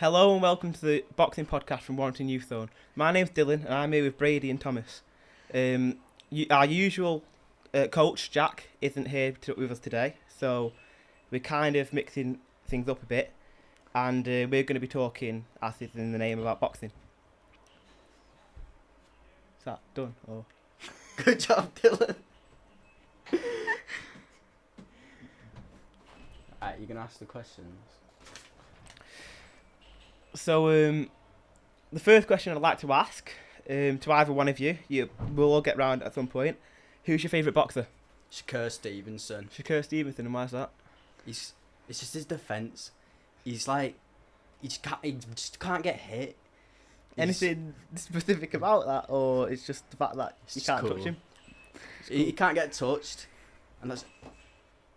Hello and welcome to the boxing podcast from Warrington Youth Zone. My name's Dyllon and I'm here with Brady and Thomas. Our usual coach, Jack, isn't here with us today, so we're kind of mixing things up a bit, and we're going to be talking, as is in the name, about boxing. Is that done? Or? Good job, Dyllon. Alright, you're going to ask the questions. So, the first question I'd like to ask to either one of you, we'll all get round at some point. Who's your favourite boxer? Shakur Stevenson. Shakur Stevenson, and why is that? It's just his defence. He's like, he just can't get hit. Anything specific about that, or it's just the fact that you can't touch him? He can't get touched, and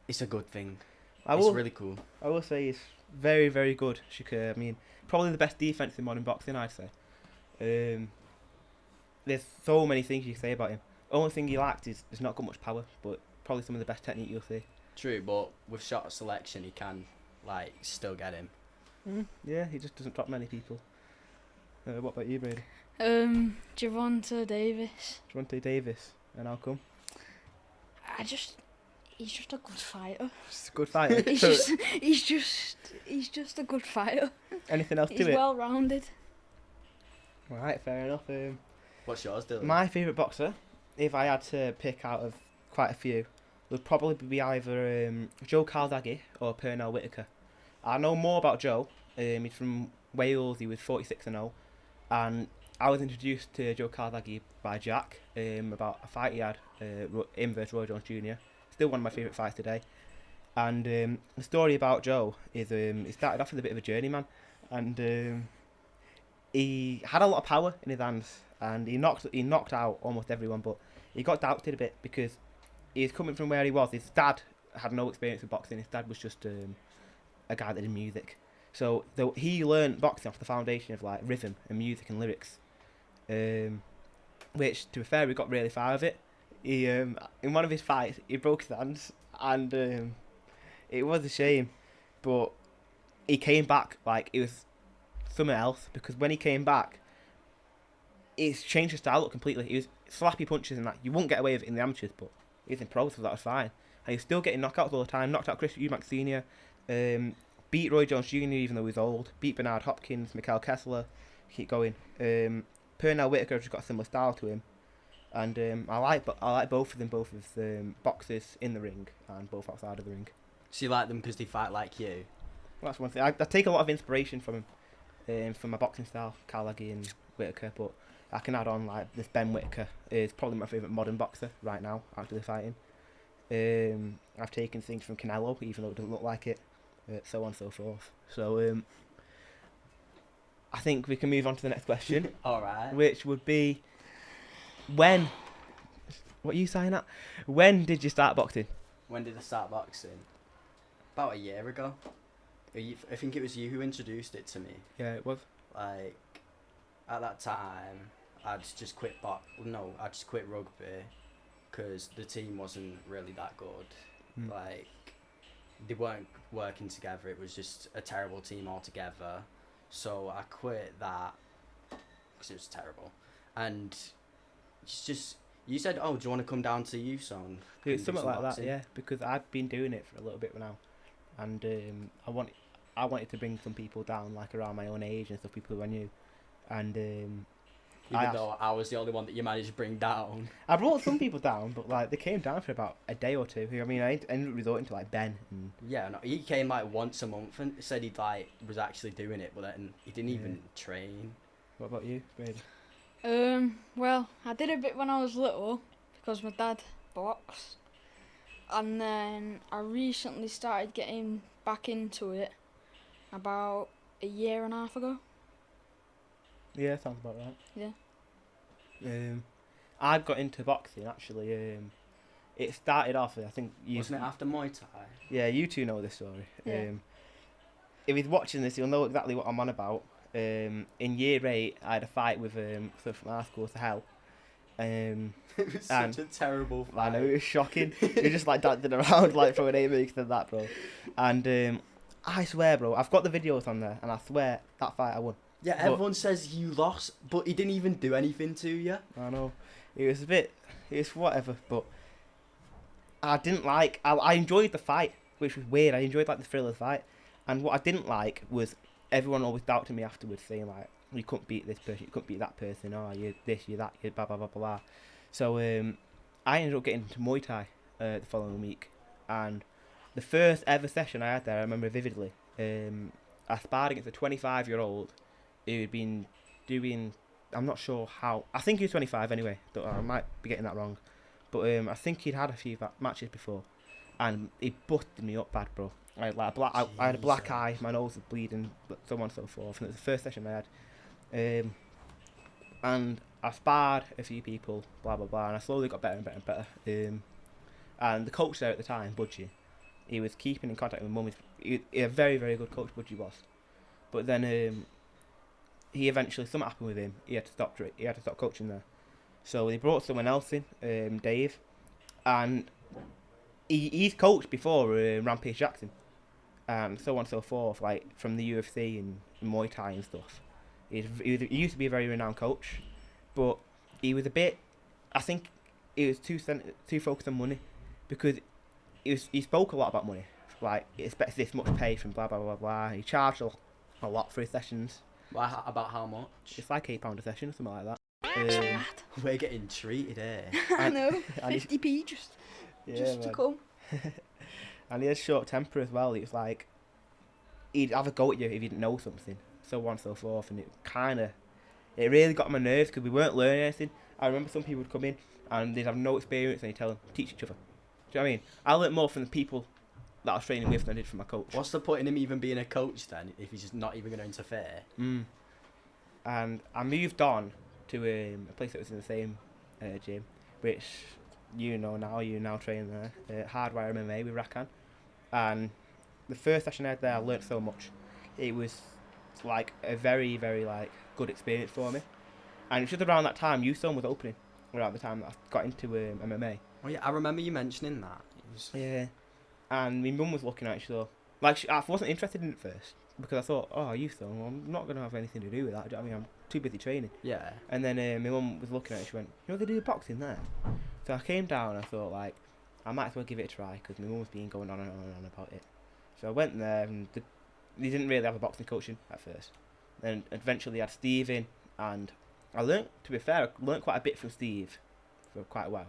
it's a good thing. It's really cool. I will say he's very, very good, Shakur. I mean, probably the best defense in modern boxing, I'd say. There's so many things you can say about him. Only thing he lacks is he's not got much power, but probably some of the best technique you'll see. True, but with shot selection, he can still get him. Yeah, he just doesn't drop many people. What about you, Brady? Gervonta Davis. Gervonta Davis, and how come? He's just a good fighter. Just a good fighter. he's just a good fighter. Anything else to He's it? well rounded. Right, fair enough. What's yours, Dylan? My favourite boxer, if I had to pick out of quite a few, would probably be either Joe Calzaghe or Pernell Whitaker. I know more about Joe. He's from Wales. He was 46-0, and I was introduced to Joe Calzaghe by Jack about a fight he had him versus Roy Jones Jr. Still one of my favourite fights today. And the story about Joe is he started off as a bit of a journeyman, and he had a lot of power in his hands, and he knocked out almost everyone, but he got doubted a bit because he's coming from where he was. His dad had no experience with boxing. His dad was just a guy that did music. So he learned boxing off the foundation of like rhythm and music and lyrics, which, to be fair, we got really far with it. He in one of his fights he broke his hands, and it was a shame, but he came back like it was something else, because when he came back, he's changed his style up completely. He was slappy punches and that you wouldn't get away with it in the amateurs, but he's in pros, so that was fine. And he's still getting knockouts all the time. Knocked out Chris Eubank Sr., beat Roy Jones Jr. even though he's old, beat Bernard Hopkins, Mikhail Kessler, keep going. Pernell Whitaker has just got a similar style to him, and I like both of them, both as boxers in the ring and both outside of the ring. So you like them because they fight like you? Well, that's one thing. I take a lot of inspiration from him, from my boxing style, Calzaghe and Whitaker, but I can add on like this Ben Whitaker is probably my favourite modern boxer right now, actually fighting. I've taken things from Canelo, even though it doesn't look like it, so on and so forth. So I think we can move on to the next question. Alright. Which would be, what are you saying at? When did you start boxing? When did I start boxing? About a year ago. I think it was you who introduced it to me. Yeah, it was. Like, at that time, I just quit rugby because the team wasn't really that good. Like, they weren't working together. It was just a terrible team altogether. So I quit that because it was terrible. And it's just, you said, "Oh, do you want to come down to Youth Zone?" It's something like that, yeah. Because I've been doing it for a little bit now, and I wanted to bring some people down, like around my own age and stuff, people who I knew, and even though I was the only one that you managed to bring down. I brought some people down, but like they came down for about a day or two. I mean, I ended up resorting to like Ben. And yeah, no, he came like once a month and said he was actually doing it, but then he didn't even train. What about you, Brady? Well, I did a bit when I was little because my dad boxed, and then I recently started getting back into it about a year and a half ago. Yeah, sounds about right. Yeah. I got into boxing actually. It started off, I think. Wasn't it after Muay Thai? Yeah, you two know this story. Yeah. If he's watching this, he'll know exactly what I'm on about. In year 8, I had a fight with from our school to hell. It was such a terrible fight. I know, it was shocking. He was just like dancing around like throwing haymakers and that, bro. And I swear, bro, I've got the videos on there, and I swear that fight I won. Yeah, everyone says you lost, but he didn't even do anything to you. I know. It was whatever, but I didn't like, I enjoyed the fight, which was weird. I enjoyed, like, the thrill of the fight. And what I didn't like was everyone always doubting me afterwards, saying, like, you couldn't beat this person, you couldn't beat that person, oh, you're this, you're that, you're blah, blah, blah, blah, blah. So, I ended up getting into Muay Thai the following week. And the first ever session I had there, I remember vividly. I sparred against a 25-year-old who had been doing, I'm not sure how, I think he was 25 anyway, I might be getting that wrong. But I think he'd had a few matches before. And he busted me up bad, bro. I had, like, I had a black eye, my nose was bleeding, so on and so forth. And it was the first session I had. And I sparred a few people, blah, blah, blah, and I slowly got better and better and better. And the coach there at the time, Budgie, he was keeping in contact with Mum. He a very, very good coach, Budgie was. But then he eventually, something happened with him. He had to stop coaching there. So they brought someone else in, Dave, and he's coached before Rampage Jackson, and so on and so forth, like from the UFC and Muay Thai and stuff. He used to be a very renowned coach, but he was a bit, I think he was too focused on money, because he spoke a lot about money, like he expects this much pay from blah blah blah blah. He charged a lot for his sessions. Well, about how much? It's like £8 a session or something like that. We're getting treated here. I know, 50p just to come. And he had short temper as well. It was like, he'd have a go at you if you didn't know something, so on and so forth. And it really got on my nerves because we weren't learning anything. I remember some people would come in and they'd have no experience and he'd tell them, teach each other. Do you know what I mean? I learnt more from the people that I was training with than I did from my coach. What's the point in him even being a coach then, if he's just not even going to interfere? And I moved on to a place that was in the same gym, which you now train there, Hardwire MMA with Rakan. And the first session I had there, I learnt so much. It was like a very, very like good experience for me. And it was just around that time Youthzone was opening, around the time that I got into MMA. Oh yeah, I remember you mentioning that. Yeah. And my mum was looking at it, so like I wasn't interested in it first because I thought, oh, Youthzone, well, I'm not gonna have anything to do with that. Do you know what I mean? I'm too busy training. Yeah. And then my mum was looking at it. She went, you know, they do boxing there. So I came down and I thought, like, I might as well give it a try because my mum was being going on and on and on about it. So I went there and they didn't really have a boxing coaching at first. Then eventually they had Steve in, and I learnt, to be fair, I learnt quite a bit from Steve for quite a while.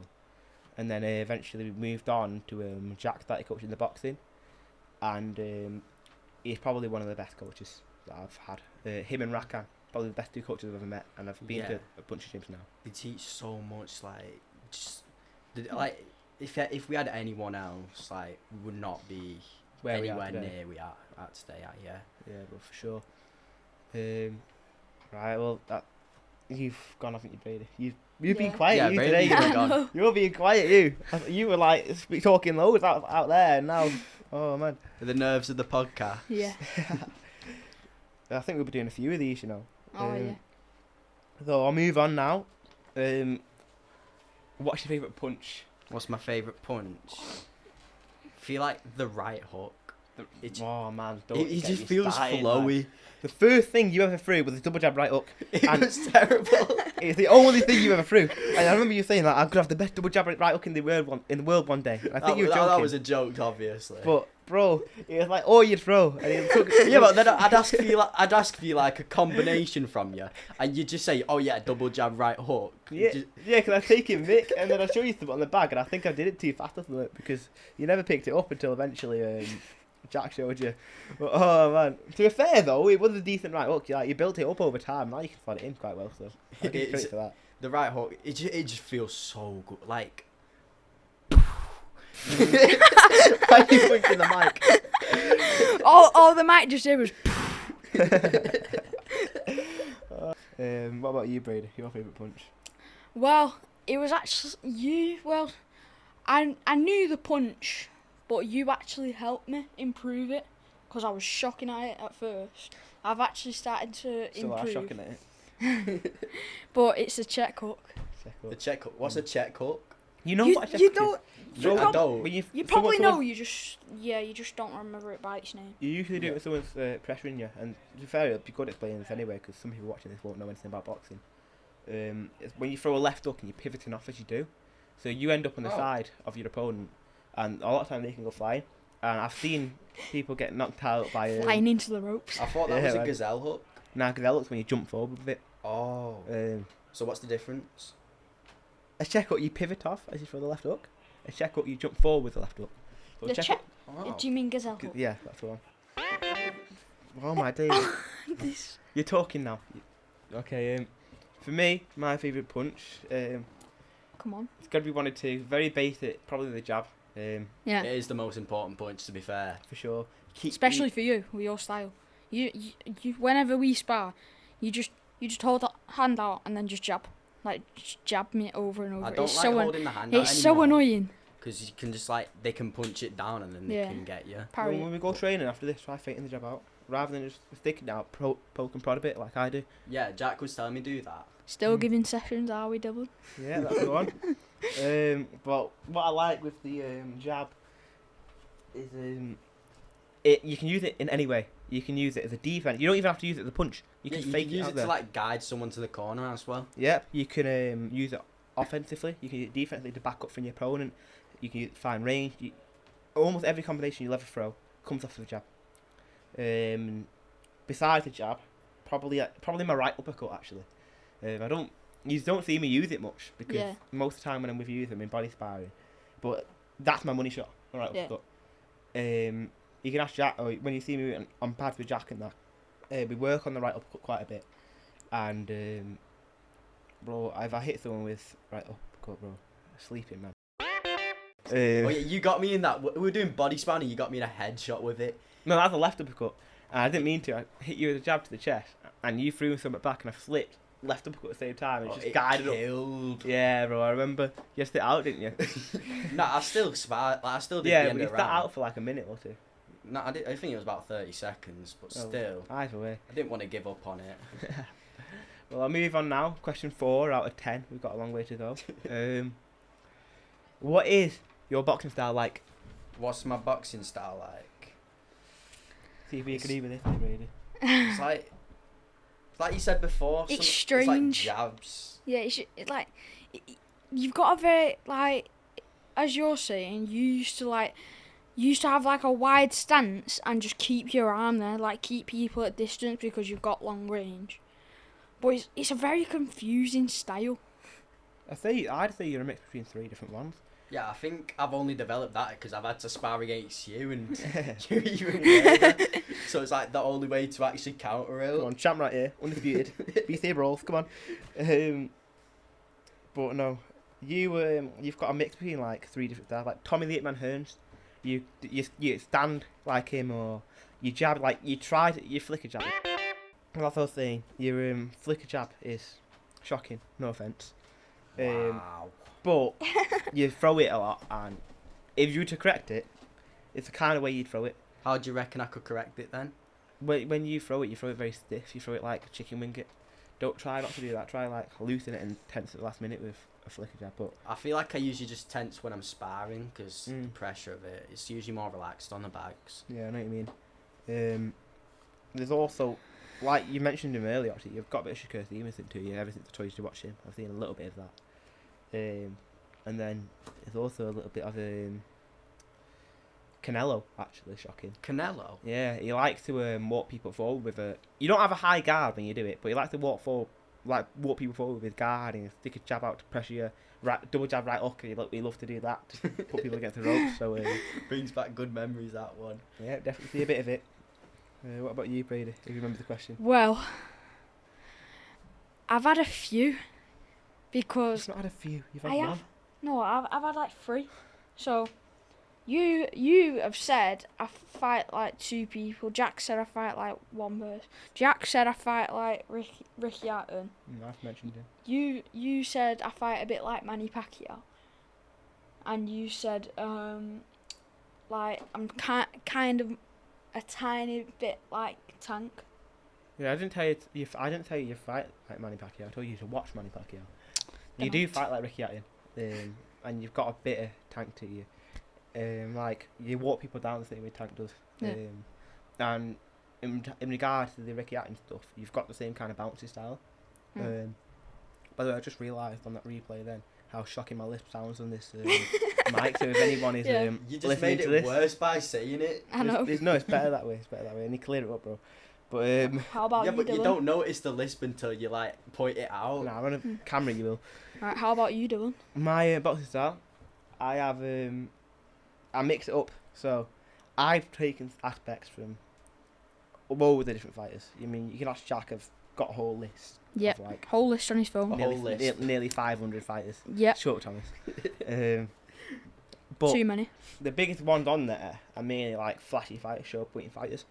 And then eventually we moved on to Jack started coaching the boxing, and he's probably one of the best coaches that I've had. Him and Rakan, probably the best two coaches I've ever met, and I've been to a bunch of gyms now. They teach so much, like, like if we had anyone else, like, we would not be anywhere near we are at today. Yeah, but for sure. Right, well, you've gone, haven't you, Brady? You've been quiet, you Brady, today. You're being quiet, you. You were like talking loads out there, and now, oh man. The nerves of the podcast. Yeah. I think we'll be doing a few of these, you know. Oh yeah. So I'll move on now. What's your favourite punch? What's my favourite punch? I feel like the right hook. Oh man, it just feels flowy. Man. The first thing you ever threw was a double jab right hook. It was terrible. It's the only thing you ever threw. And I remember you saying that I could have the best double jab right hook in the world one day. I think you were joking. That was a joke, obviously. But bro, it was like all you'd throw. And it took, yeah, but then I'd ask for you like a combination from you, and you'd just say, "Oh yeah, double jab right hook." Yeah, because I take it Mick, and then I show you something on the bag, and I think I did it too fast or something because you never picked it up until eventually. Jack showed you. But, oh man, to be fair though, it was a decent right hook. You built it up over time. Now you can slide it in quite well. So I give you credit for that. The right hook, it just feels so good. Like, why are you punching the mic? all the mic just did was. What about you, Brady? Your favourite punch? Well, it was actually you. Well, I knew the punch. But you actually helped me improve it because I was shocking at it at first. I've actually started to improve. So I'm shocking at it. But it's a check hook. The check hook. What's a check hook? You know You, what a check you hook don't. is? No, I prob- don't. When You someone- probably someone- know. You just don't remember it by its name. You usually do it Yeah. when someone's pressuring you, and to be fair, it'd be good explaining this anyway, because some people watching this won't know anything about boxing. It's when you throw a left hook and you're pivoting off as you do, so you end up on the Oh. side of your opponent, and a lot of times they can go flying. And I've seen people get knocked out by Flying into the ropes. I thought that Yeah, was a man. gazelle hook. Nah, because that looks when you jump forward with it. Oh. So what's the difference? A check hook you pivot off as you throw the left hook. A check hook you jump forward with the left hook. So a The check check. Oh. Do you mean gazelle hook? Yeah, that's the one. Oh my days. This. You're talking now. Okay, for me, my favourite punch, Come on. it's got to be one or two. Very basic, probably the jab, Yeah. It is the most important punch, to be fair. for sure. Especially for you with your style. You whenever we spar, you just hold that hand out and then just jab. Like just jab me over and over. I don't It's like so holding the hand out it's so anymore, annoying. because you can just they can punch it down and then they Yeah. can get you. Parry. When we go training after this, try faking the jab out. Rather than just sticking it out, poke and prod a bit like I do. Yeah, Jack was telling me do that. Still Mm. giving sessions, are we, Dyllon? Yeah, that's the one. But what I like with the jab is you can use it in any way. You can use it as a defense. You don't even have to use it as a punch. You Yeah, can you fake can use out it there. to guide someone to the corner as well. Yep, you can use it offensively. You can use it defensively to back up from your opponent. You can use it to find range. Almost every combination you'll ever throw comes off of the jab. Besides the jab, probably my right uppercut actually. You don't see me use it much because Yeah. most of the time when I'm with you, I'm in body sparring. But that's my money shot, my right Yeah. uppercut. You can ask Jack, or when you see me on pads with Jack and that, we work on the right uppercut quite a bit. And bro, if I hit someone with right uppercut, bro, sleeping man. Oh yeah, you got me in that. We were doing body spanning. You got me in a headshot with it. No, that's a left uppercut. And I didn't mean to. I hit you with a jab to the chest, and you threw something back, and I flipped left uppercut at the same time. And Oh, just it guided up. killed. Yeah, bro, I remember. You just hit out, didn't you? Nah, I still spar. I still did Yeah, the but end you of the sat round. out for like a minute or two. No, I think it was about 30 seconds, but Oh. still, Either way. I didn't want to give up on it. Well, I'll move on now. Question 4 out of 10. We've got a long way to go. What is your boxing style like? What's my boxing style like? See if we It's- agree with this, Brady. It's like you said before. It's It's strange. like jabs. Yeah, you've got a very as you're saying, you used to have a wide stance and just keep your arm there, keep people at distance because you've got long range. But it's a very confusing style. I'd say you're a mix between 3 different ones. Yeah, I think I've only developed that because I've had to spar against you and you're even weirder. So it's the only way to actually counter it. Come on, champ right here, undisputed. BC Brawls, come on. But no, you've got a mix between 3 different styles. Like Tommy the Hitman Hearns, you stand like him, or you jab you flicker jab. That's what I was saying. Your flicker jab is shocking. No offense. Wow. But you throw it a lot, and if you were to correct it, it's the kind of way you'd throw it. How do you reckon I could correct it then? When you throw it very stiff. You throw it like a chicken wing it. Don't try not to do that. Try loosen it and tense at the last minute with a flicker jab. But I feel like I usually just tense when I'm sparring because the Mm. pressure of it. It's usually more relaxed on the bags. yeah, I know what you mean. There's also, like you mentioned him earlier, actually, you've got a bit of Shakur Stevenson to you ever since I told you to watch him. I've seen a little bit of that. And then there's also a little bit of Canelo, actually, shocking. Canelo? Yeah, he likes to walk people forward with a. You don't have a high guard when you do it, but he likes to walk people forward with his guard and stick a jab out to pressure you. Right, double jab right hook. He loves to do that to put people against the ropes. So Brings back good memories, that one. yeah, definitely see a bit of it. What about you, Brady? If you remember the question. Well, I've had a few because You've not had a few. You've had I one. have. No, I've had 3. So, you have said I fight 2 people. Jack said I fight 1 person. Jack said I fight Ricky Hatton. I've mentioned him. You said I fight a bit like Manny Pacquiao. And you said I'm kind of a tiny bit like Tank. Yeah, I didn't tell you. I didn't tell you fight like Manny Pacquiao. I told you to watch Manny Pacquiao. You Don't. do fight like Ricky Hatton. and you've got a bit of tank to you. Like you walk people down the same way tank does. Yeah. And in regards to the Ricky Hatton stuff, you've got the same kind of bouncy style. By the way, I just realised on that replay then how shocking my lisp sounds on this mic. So if anyone is Yeah. You just listening made to it this, worse by saying it. I know. no, it's better that way. It's better that way. I need to clear it up, bro. But How about Yeah, you, but you Dylan? don't notice the lisp until you like point it out. nah, on a camera you will. Right, how about you, Dylan? My boxing style, I have I mix it up. So I've taken aspects from all the different fighters. I mean, you can ask Jack. I've got a whole list. Yep. Of like Whole list on his phone. A whole list. nearly 500 fighters. Yep. Short Thomas. But Too many. the biggest ones on there are mainly like flashy fighters, show pointing fighters,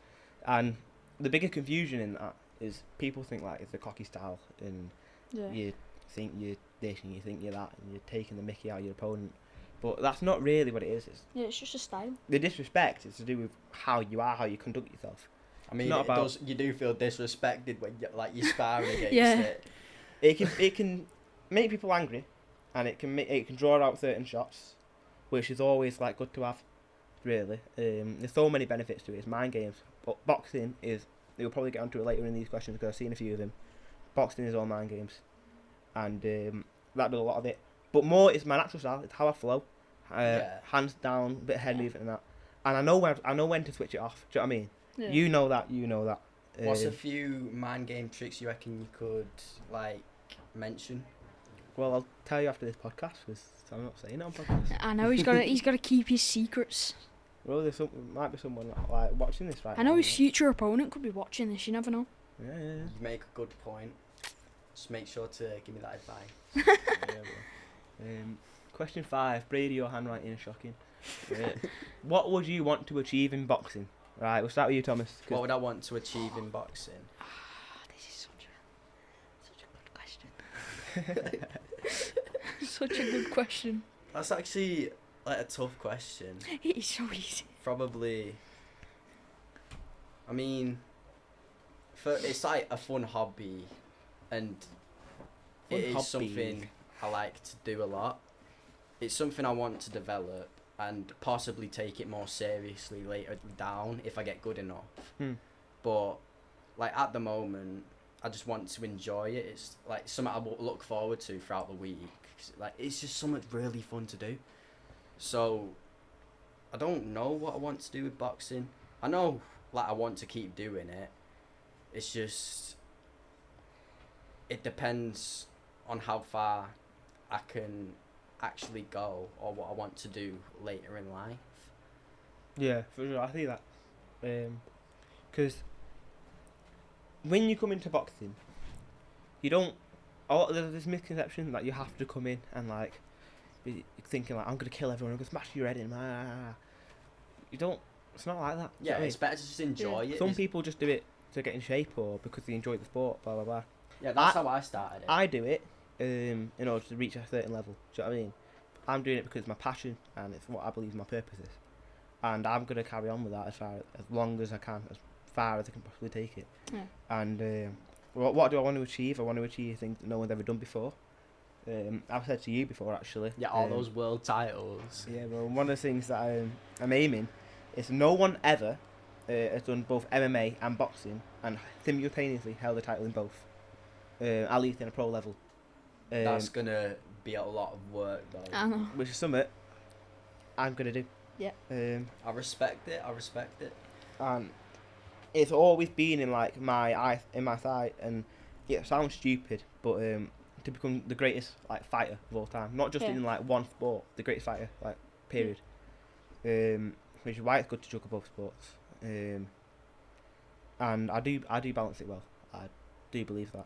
and the bigger confusion in that is people think like it's a cocky style, and Yeah. you think you're this and you think you're that, and you're taking the mickey out of your opponent. But that's not really what it is. It's Yeah, it's just a style. the disrespect is to do with how you are, how you conduct yourself. I mean, not about- you do feel disrespected when you're sparring against Yeah. it. It can make people angry, and it can draw out certain shots, which is always like good to have. Really, there's so many benefits to it. It's mind games, but boxing is. We'll probably get onto it later in these questions because I've seen a few of them. Boxing is all mind games, and that does a lot of it. But more, it's my natural style. It's how I flow, Yeah. hands down, a bit of head Yeah. movement and that. And I know when to switch it off. Do you know what I mean? Yeah. You know that. You know that. What's a few mind game tricks you reckon you could like mention? Well, I'll tell you after this podcast because I'm not saying it on podcast. I know he's got to keep his secrets. Well, might be someone like watching this right I know now. his future opponent could be watching this. You never know. Yeah, yeah, You make a good point. Just make sure to give me that advice. yeah. Question 5. Brady, your handwriting is shocking. What would you want to achieve in boxing? Right, we'll start with you, Thomas. 'Cause What would I want to achieve in boxing? This is such a good question. Such a good question. That's actually like a tough question. It is so easy. Probably. I mean, it's like a fun hobby, and Fun it is hobby. something I like to do a lot. It's something I want to develop and possibly take it more seriously later down if I get good enough. But like at the moment, I just want to enjoy it. It's like something I will look forward to throughout the week. Like it's just something really fun to do. So I don't know what I want to do with boxing. I know like I want to keep doing it. It's just it depends on how far I can actually go or what I want to do later in life. Yeah, for sure. I see that. Because when you come into boxing, you don't. There's this misconception that you have to come in and like be thinking like I'm gonna kill everyone, I'm gonna smash your head in. You don't. It's not like that. Do you know Yeah, what I it's better to just enjoy it. mean? Some people just do it to get in shape or because they enjoy the sport. Blah blah blah. Yeah, that's how I started it. I do it in order to reach a certain level. Do you know what I mean? I'm doing it because it's my passion and it's what I believe my purpose is. And I'm going to carry on with that as long as I can, as far as I can possibly take it. Yeah. And what do I want to achieve? I want to achieve things that no one's ever done before. I've said to you before, actually. Yeah, all those world titles. Yeah, well, one of the things that I'm aiming is no one ever has done both MMA and boxing and simultaneously held a title in both. At least in a pro level. That's going to be a lot of work, though. I know. Which is something I'm going to do. Yeah. I respect it. And it's always been in like my sight, and it sounds stupid, but to become the greatest like fighter of all time, not just Yeah. in like one sport, the greatest fighter, like period. Which is why it's good to juggle both sports. And I do balance it well. I do believe that.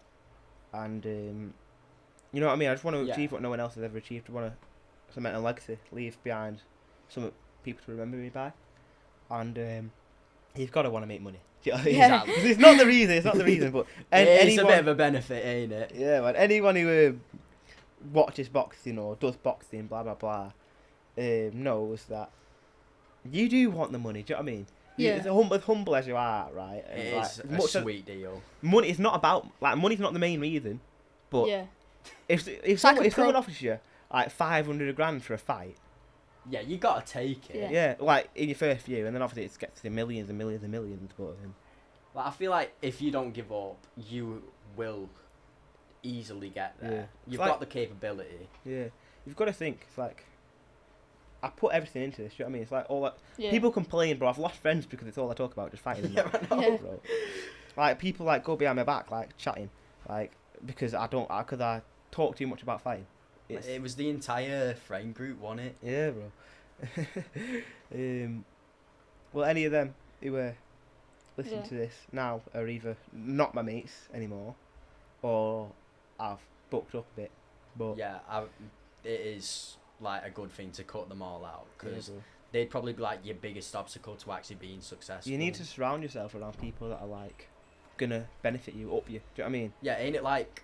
And you know what I mean. I just want to achieve what no one else has ever achieved. I want to cement a legacy, leave behind some people to remember me by, and you've got to want to make money. Do you know what I mean? Yeah. It's not the reason, but It's a bit of a benefit, ain't it? yeah, man. Anyone who watches boxing or does boxing, blah blah blah, knows that you do want the money. Do you know what I mean? Yeah. It's as humble as you are, right? And It's like, a much as- sweet deal. money is not about like money's not the main reason, but Yeah. if like a someone pro- offers you like 500 grand for a fight. Yeah, you gotta take it. Yeah. Yeah, like in your first few, and then obviously it gets to millions and millions and millions. But Like, I feel like if you don't give up, you will easily get there. Yeah. You've Like- got the capability. yeah, you've got to think. It's like I put everything into this. You know what I mean? It's like all that. Yeah. People complain, bro. I've lost friends because it's all I talk about, just fighting. and Yeah, that, I know. Yeah. bro. Like people like go behind my back, like chatting, like because I talk too much about fighting. It's, It was the entire friend group, wasn't it? yeah, bro. Well, any of them who listening Yeah. to this now are either not my mates anymore, or I've booked up a bit. But Yeah, it is like a good thing to cut them all out yeah, because bro. they'd probably be like your biggest obstacle to actually being successful. You need to surround yourself around people that are like gonna benefit you, up you. Do you know what I mean? Yeah, ain't it like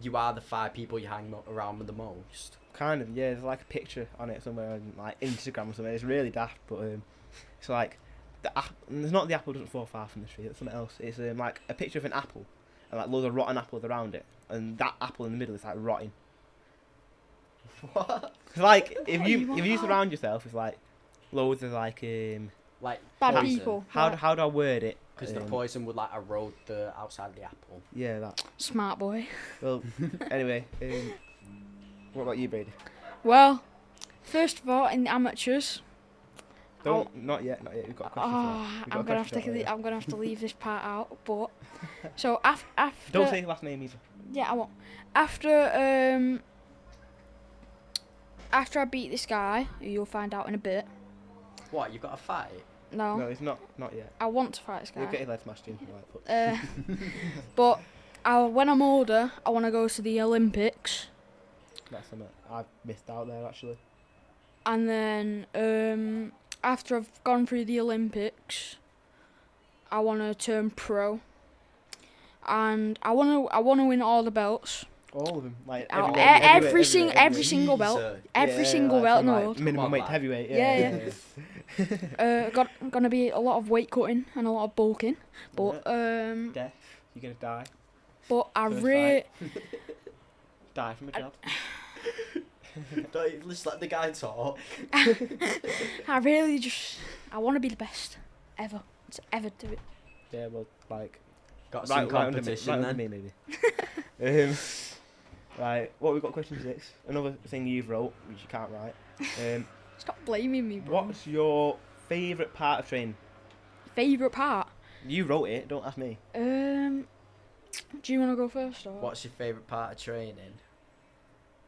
you are the 5 people you hang around with the most? Kind of, yeah. There's like a picture on it somewhere on like Instagram or something. It's really daft, but it's like there's not the apple doesn't fall far from the tree. It's something else. It's like a picture of an apple and like loads of rotten apples around it, and that apple in the middle is like rotting. What? Like if What you you if you want? surround yourself with like loads of like Like Bad poison. people. how Like, how do I word it? Because the poison would like erode the outside of the apple. Yeah, that. smart boy. Well, anyway, what about you, Brady? Well, first of all, in the amateurs. Don't not yet. We've got a question for Oh, that. We've got a I'm gonna have question to. for that I'm gonna have to leave this part out. But so after. Don't say his last name either. Yeah, I won't. After after I beat this guy, who you'll find out in a bit. What, you got a fight? No, No, it's not yet. I want to fight this You'll guy. get your head smashed in. Right, But when I'm older, I want to go to the Olympics, that's something I've missed out there actually. and then after I've gone through the Olympics, I want to turn pro, and I want to win all the belts. All of them, like Out- every every single belt. Jesus. Every single belt in the world. Minimum Come on, weight lad. to heavyweight. Yeah. Gonna be a lot of weight cutting and a lot of bulking, but Death. You're gonna die. but I First really Die from a job. Don't just let the guy talk. I really just I want to be the best ever to ever do it. Yeah, well, like Got some competition under then. me, maybe. Right, what we got? Question 6. Another thing you've wrote, which you can't write. Stop blaming me, bro. What's your favourite part of training? Favourite part? You wrote it. Don't ask me. Do you want to go first or? What's your favourite part of training?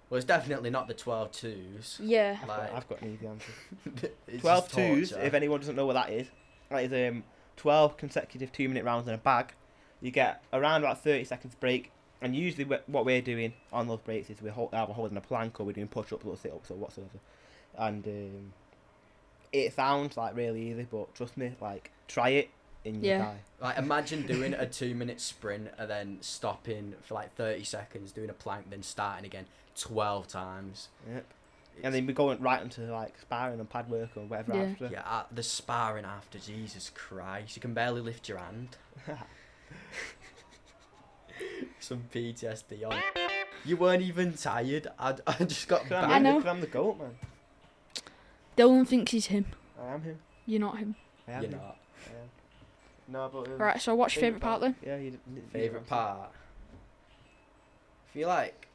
Well, it's definitely not the 12 twos. Yeah. Like, I've got an easy answer. it's 12 just twos. torture. If anyone doesn't know what that is 12 consecutive 2-minute rounds in a bag. You get around about 30 seconds break. And usually what we're doing on those breaks is we're either holding a plank or we're doing push-ups or sit-ups or whatsoever. And it sounds like really easy, but trust me, like try it and you'll Yeah. die. Like, imagine doing a 2-minute sprint and then stopping for like 30 seconds, doing a plank, then starting again 12 times. Yep. And then we're going right into like sparring and pad work or whatever Yeah. after. Yeah, the sparring after, Jesus Christ, you can barely lift your hand. Some PTSD on. You weren't even tired. I just got Cause I'm, I know. Cause I'm the goat, man. Dylan thinks he's him. I am him. You're not him. I am You're him. not. I am. No, but Right. So what's your favourite part then? Yeah, you Favourite part? I feel like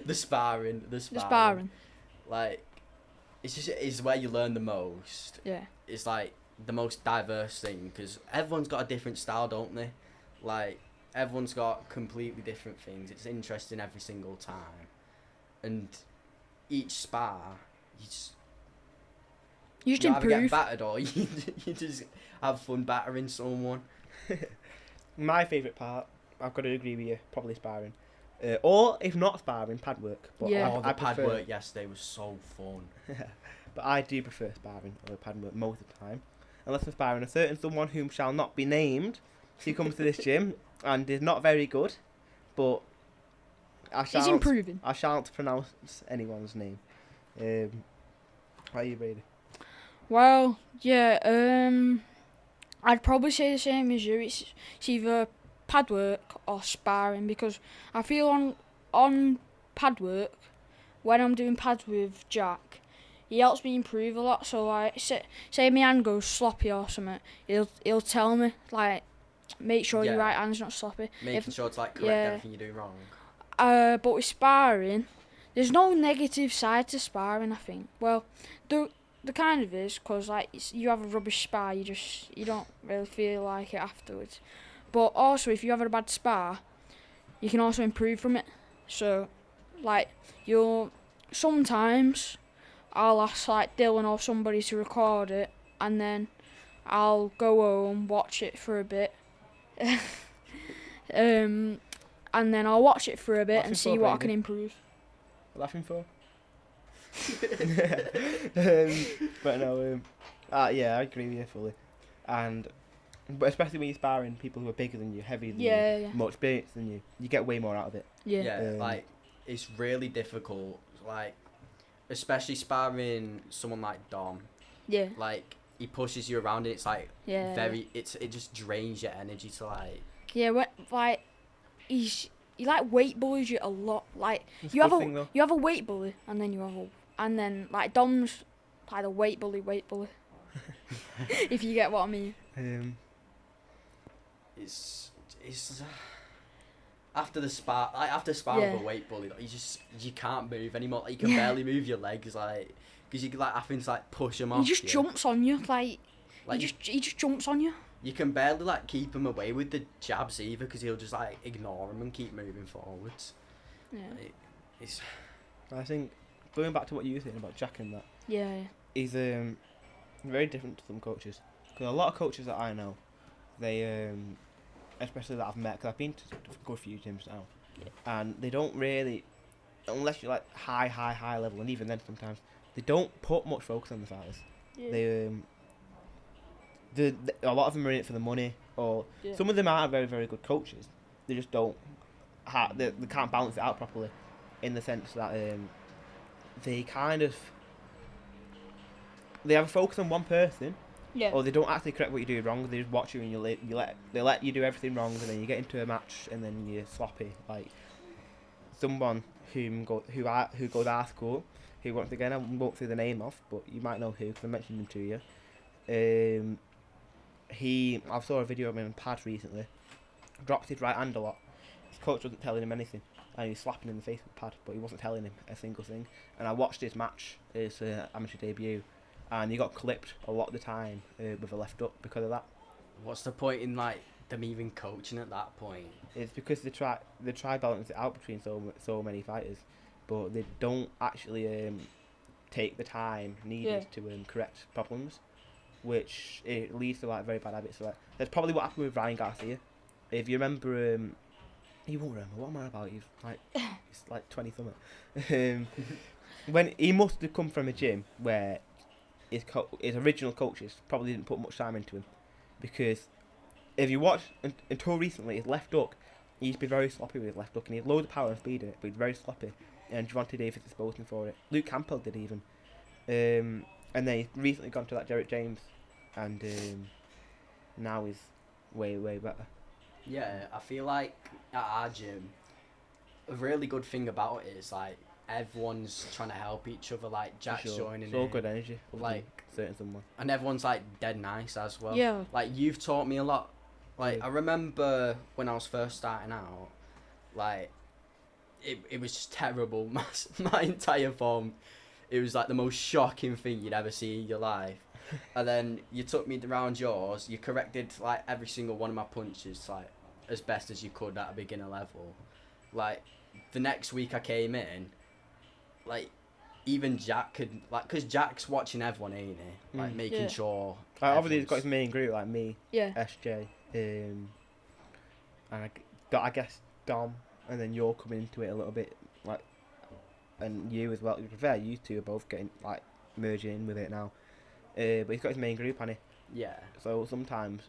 the sparring. The sparring. Like, it's where you learn the most. Yeah. It's like the most diverse thing because everyone's got a different style, don't they? Like, everyone's got completely different things. It's interesting every single time, and each spar, you just You just you either get improve. battered or you just have fun battering someone. My favourite part, I've got to agree with you, probably sparring. Or if not sparring, pad work. But Yeah. Oh, the I pad prefer, work yesterday was so fun. But I do prefer sparring over pad work most of the time. Unless I'm sparring a certain someone whom shall not be named. He comes to this gym and is not very good, but I He's shan't. improving. I shan't pronounce anyone's name. How are you, Brady? Well, yeah. I'd probably say the same as you. It's either pad work or sparring, because I feel on pad work, when I'm doing pads with Jack, he helps me improve a lot. So like, say my hand goes sloppy or something, he'll tell me like, make sure your right hand's not sloppy. Making sure to like correct everything you're doing wrong. But with sparring, there's no negative side to sparring, I think. Well, the kind of is, because like you have a rubbish spar, you don't really feel like it afterwards. But also, if you have a bad spar, you can also improve from it. So, like, sometimes I'll ask like Dyllon or somebody to record it, and then I'll go home, watch it for a bit. And then I'll watch it for a bit and see what I can improve. Laughing for? But no, yeah, I agree with you fully. But especially when you're sparring people who are bigger than you, heavier than you, more experienced than you get way more out of it. Yeah, like, it's really difficult, like, especially sparring someone like Dom. Yeah. Like, he pushes you around and it's like, it just drains your energy to like... Yeah, like, he like weight bullies you a lot. Like, It's you a have good thing, though. you have a weight bully, and then like Dom's like a weight bully. If you get what I mean. It's after sparring with a weight bully, like, you can't move anymore. Like, you can barely move your legs, like, because you like having to like push him off. He just jumps on you, like he just jumps on you. You can barely like keep him away with the jabs either, because he'll just like ignore him and keep moving forwards. Yeah. I think going back to what you were saying about Jack and that. Yeah. He's very different to some coaches, because a lot of coaches that I know, they especially that I've met, because I've been to a good few gyms now, and they don't really, unless you're like high level, and even then sometimes they don't put much focus on the fighters. They a lot of them are in it for the money, or some of them are very, very good coaches. They just don't they can't balance it out properly, in the sense that they kind of they have a focus on one person, or they don't actually correct what you do wrong. They just watch you and they let you do everything wrong, and then you get into a match and then you're sloppy. Like someone who goes our school, who once again I won't say the name of, but you might know who, because I mentioned him to you. I saw a video of him in pads recently. Dropped his right hand a lot. His coach wasn't telling him anything, and he was slapping him in the face with pad, but he wasn't telling him a single thing. And I watched his match, his amateur debut, and he got clipped a lot of the time with a left hook because of that. What's the point in like them even coaching at that point? It's because they try balance it out between so many fighters, but they don't actually take the time needed to correct problems, which it leads to like very bad habits. So, like, that's probably what happened with Ryan Garcia. If you remember, you won't remember. What am I about? It's like 20 something. When he must have come from a gym where his original coaches probably didn't put much time into him, because if you watch until recently, his left hook, he used to be very sloppy with his left hook, and he had loads of power and speed in it, but he's very sloppy. And Javante Davis exposed him for it. Luke Campbell did even. And then he's recently gone to that Derek James, and now he's way better. Yeah, I feel like at our gym, a really good thing about it is like everyone's trying to help each other. Like Jack's joining it's all good energy. Like certain someone. And everyone's like dead nice as well. Yeah. Like you've taught me a lot. Like I remember when I was first starting out, like it was just terrible. My entire form. It was like the most shocking thing you'd ever see in your life. And then you took me around yours. You corrected like every single one of my punches like as best as you could at a beginner level. Like the next week I came in, like even Jack could like, because Jack's watching everyone, ain't he? Like making sure. Like, obviously he's got his main group like me, SJ, and I guess Dom, and then you're coming into it a little bit like, and you as well. To be fair, you two are both getting like merging in with it now. But he's got his main group, hasn't he? Yeah. So sometimes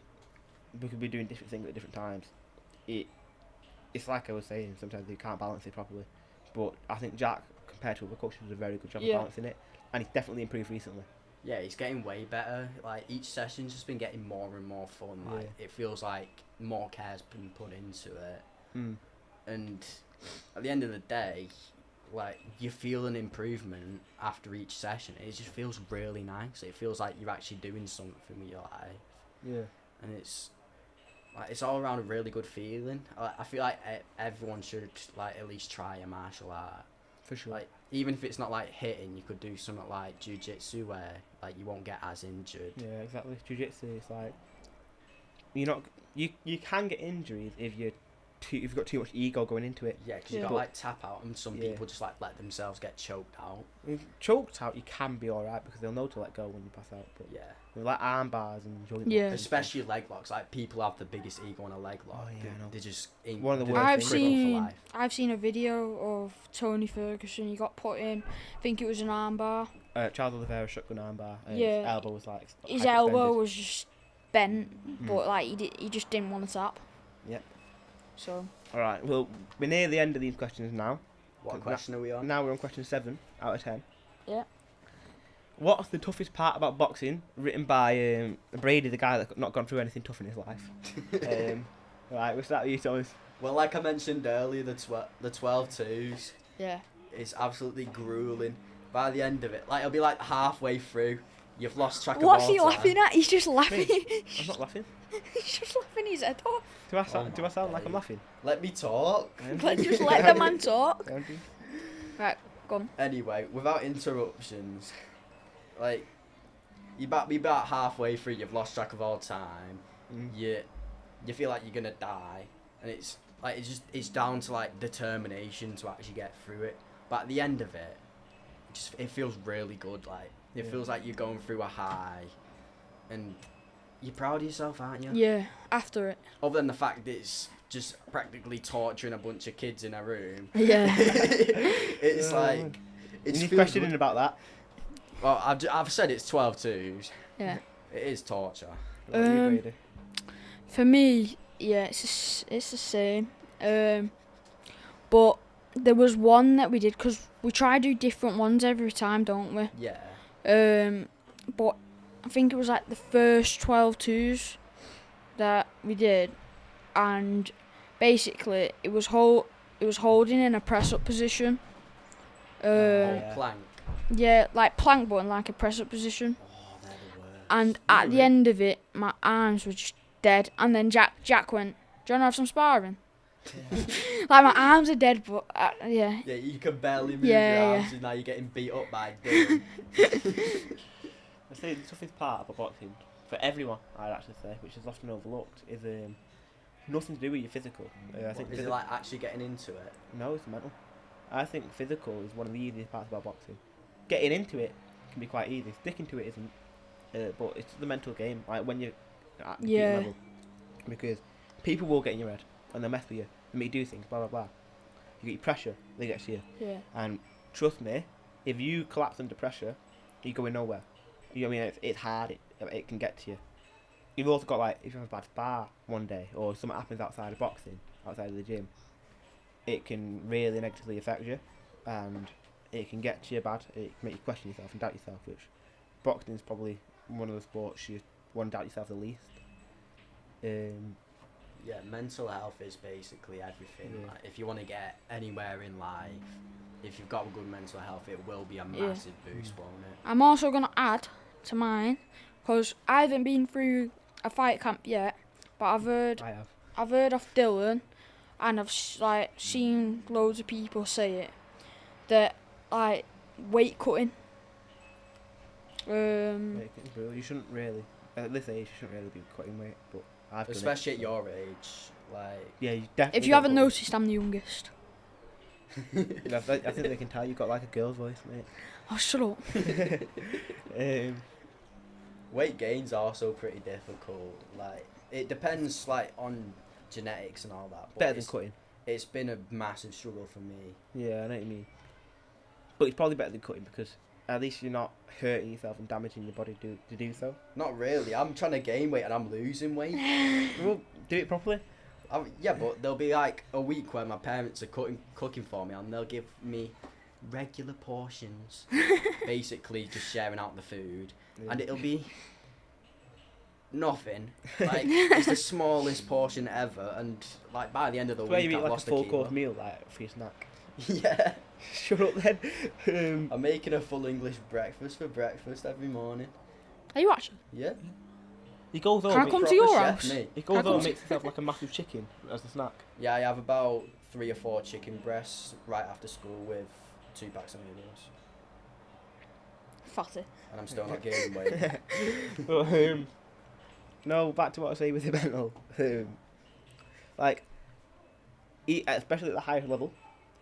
we could be doing different things at different times. It's like I was saying, sometimes you can't balance it properly. But I think Jack, compared to other coaches, does a very good job of balancing it, and he's definitely improved recently. Yeah, it's getting way better. Like, each session's just been getting more and more fun. Like, it feels like more care's been put into it. And at the end of the day, like, you feel an improvement after each session. It just feels really nice. It feels like you're actually doing something with your life. Yeah. And it's like, it's all around a really good feeling. I feel like everyone should, like, at least try a martial art. For sure. Like, even if it's not like hitting, you could do something like jiu-jitsu where, like, you won't get as injured. Yeah, exactly. Jiu-jitsu is like, you can get injuries if you've got too much ego going into it. Yeah, because you got to, like, tap out, and some people just, like, let themselves get choked out. If choked out, you can be alright because they'll know to let go when you pass out. But yeah, like arm bars and joint Yeah. locks, especially leg locks. Like, people have the biggest ego on a leg lock. Oh, yeah, I know. They just One of the worst I've things. seen a video of Tony Ferguson. He got put in, I think it was an armbar. Charles Oliveira shotgun arm bar. And Yeah. His elbow was like His elbow was just bent, but like he just didn't want to tap. Yep. So. All right. Well, we're near the end of these questions now. What question are we on? Now we're on question 7 out of 10. Yeah. What's the toughest part about boxing? Written by Brady, the guy that's not gone through anything tough in his life. Right, we'll start with you, Thomas. Well, like I mentioned earlier, the 12-2s Yeah. is absolutely grueling. By the end of it, like, it'll be like halfway through, you've lost track of What's all he time. laughing at? He's just laughing. I'm not laughing. He's just laughing his head off. Do I sound like I'm laughing? Let me talk. Just let the man talk. Don't you? Right, go on. Anyway, without interruptions, like, you be about halfway through, you've lost track of all time. You feel like you're gonna die, and it's like it's down to, like, determination to actually get through it. But at the end of it, it feels really good. Like, it feels like you're going through a high, and you're proud of yourself, aren't you? Yeah, after it. Other than the fact that it's just practically torturing a bunch of kids in a room. Yeah. It's like, it's Any questioning about that? Well, I've said it's 12-2s. Yeah. It is torture. What about you, Brady? For me, yeah, it's the same. But there was one that we did, because we try to do different ones every time, don't we? Yeah. But I think it was like the first 12-2s that we did, and basically it was holding in a press up position. Plank. Yeah, like plank, but in like a press up position. Oh, they're the worst. And at the end of it, my arms were just dead. And then Jack went, "Do you want to have some sparring?" Like, my arms are dead, but yeah. Yeah, you can barely move Yeah, your yeah. arms, and now you're getting beat up by Dyllon. I say the toughest part about boxing, for everyone, I'd actually say, which is often overlooked, is nothing to do with your physical. I think Is it like actually getting into it? No, it's mental. I think physical is one of the easiest parts about boxing. Getting into it can be quite easy. Sticking to it isn't. But it's the mental game. Like, when you're at the competing level, because people will get in your head and they'll mess with you. They make you do things. Blah blah blah. You get your pressure. They get to you. Yeah. And trust me, if you collapse under pressure, you're going nowhere. You know what I mean? It's hard. It can get to you. You've also got, like, if you have a bad spar one day, or something happens outside of boxing, outside of the gym, it can really negatively affect you, and it can get to you bad. It can make you question yourself and doubt yourself, which boxing is probably one of the sports you want to doubt yourself the least. Yeah, mental health is basically everything. Yeah. Like, if you want to get anywhere in life, if you've got good mental health, it will be a massive boost, won't it? I'm also going to add to mine, because I haven't been through a fight camp yet, but I've heard of Dyllon, and I've seen loads of people say it, that, like, weight cutting. You shouldn't really, at this age, you shouldn't really be cutting weight, but I've done Especially it, at your age, like. Yeah, you definitely. If you haven't noticed, I'm the youngest. I think they can tell you've got, like, a girl's voice, mate. Oh, shut up. Weight gain's also pretty difficult. Like, it depends, like, on genetics and all that. But Better than cutting. It's been a massive struggle for me. Yeah, I know what you mean. But it's probably better than cutting, because at least you're not hurting yourself and damaging your body to do so. Not really. I'm trying to gain weight and I'm losing weight. Well, do it properly. Yeah, but there'll be like a week where my parents are cooking for me, and they'll give me regular portions, basically just sharing out the food, and it'll be nothing. Like, it's the smallest portion ever, and like by the end of the Where week, you eat I've like a lost full a kilo. course meal like for your snack. Yeah. Shut up then. I'm making a full English breakfast for breakfast every morning. Are you actually? Yeah. He goes Can home. I come to Proper your chef, house? mate. He Can I goes home come and to- makes himself like a massive chicken as a snack. Yeah, I have about 3 or 4 chicken breasts right after school with 2 packs of noodles, Fatty. and I'm still not gaining weight. But, no, back to what I was saying with the mental. Like, especially at the highest level,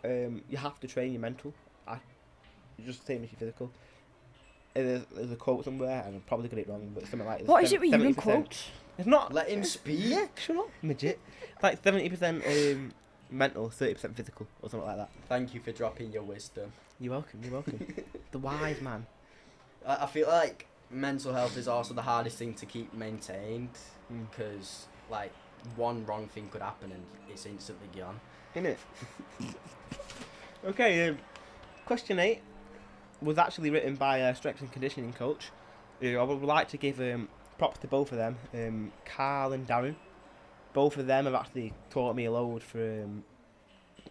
you have to train your mental. Just the same as your physical. There's a quote somewhere, and I'm probably got it wrong, but something like What is it with you and 70%. quotes? It's not. Let him speak. Yeah, shut up, midget. Like 70% mental, 30% physical, or something like that. Thank you for dropping your wisdom. You're welcome. You're welcome. The wise man. I feel like mental health is also the hardest thing to keep maintained, because like one wrong thing could happen and it's instantly gone. Innit? Okay, question 8 was actually written by a strength and conditioning coach. I would like to give props to both of them, Carl and Darren. Both of them have actually taught me a load for